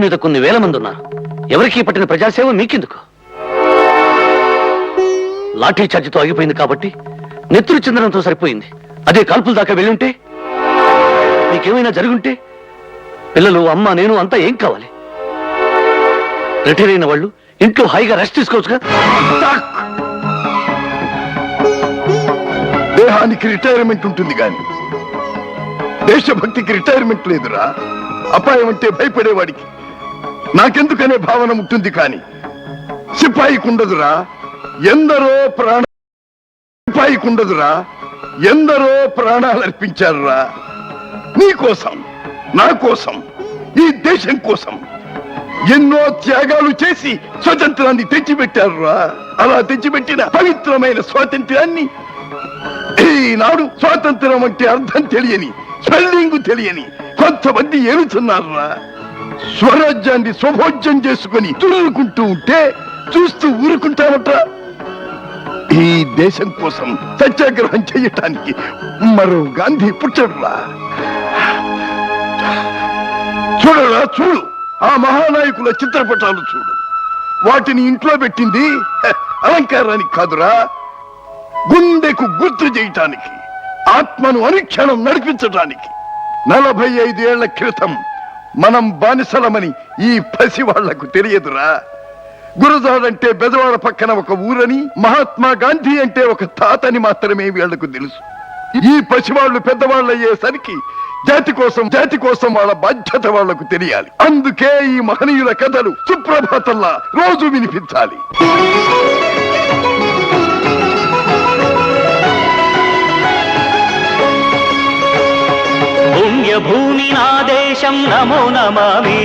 మీద కొన్ని వేల మంది ఉన్నారు. ఎవరికీ పట్టిన ప్రజాసేవ మీకెందుకు? లాఠీ చార్జితో ఆగిపోయింది కాబట్టి నెత్తురు చిందనంతో సరిపోయింది. అదే కాల్పుల దాకా వెళ్ళుంటే, మీకేమైనా జరుగుంటే పిల్లలు, అమ్మ, నేను అంతా ఏం కావాలి? రిటైర్ అయిన వాళ్ళు ఇంట్లో హాయిగా రెస్ట్ తీసుకోవచ్చుగా. దేహానికి రిటైర్మెంట్ ఉంటుంది గాని దేశభక్తికి రిటైర్మెంట్ లేదురా. అపాయం అంటే భయపడేవాడికి నాకెందుకనే భావన ఉంటుంది కానీ సిపాయికి ఉండదురా. ఎందరో సిపాయికి ఉండదురా. ఎందరో ప్రాణాలు అర్పించారురా. నీ కోసం, నా కోసం, ఈ దేశం కోసం ఎన్నో త్యాగాలు చేసి స్వతంత్రాన్ని తెచ్చిపెట్టారురా. అలా తెచ్చిపెట్టిన పవిత్రమైన స్వాతంత్ర్యాన్ని ఈనాడు స్వాతంత్రం అంటే అర్థం తెలియని, స్పెల్లింగ్ తెలియని కొంతమంది ఏలుతున్నారురా. స్వరాజ్యాన్ని స్వభోజ్యం చేసుకుని తురుకుంటూ ఉంటే చూస్తూ ఊరుకుంటామట్రా. ఈ దేశం కోసం సత్యాగ్రహం చేయటానికి మరో గాంధీ పుట్టడురా. చూడరా, చూడు, ఆ మహానాయకుల చిత్రపటాలు చూడు. వాటిని ఇంట్లో పెట్టింది అలంకారానికి కాదురా, గుండెకు గుర్తు చేయటానికి, ఆత్మను అనుక్షణం నడిపించటానికి. 45 ఏళ్ల క్రితం మనం బానిసలమని ఈ పసి వాళ్లకు తెలియదురా. గురజాడంటే బెజవాడ పక్కన ఒక ఊరని, మహాత్మా గాంధీ అంటే ఒక తాతని మాత్రమే వీళ్లకు తెలుసు. ఈ పసివాళ్లు పెద్దవాళ్ళు అయ్యేసరికి జాతి కోసం వాళ్ళ బాధ్యత వాళ్లకు తెలియాలి. అందుకే ఈ మహనీయుల కథలు సుప్రభాతంలా రోజు వినిపించాలి. పుణ్యభూమి నా దేశం నమో నమామి.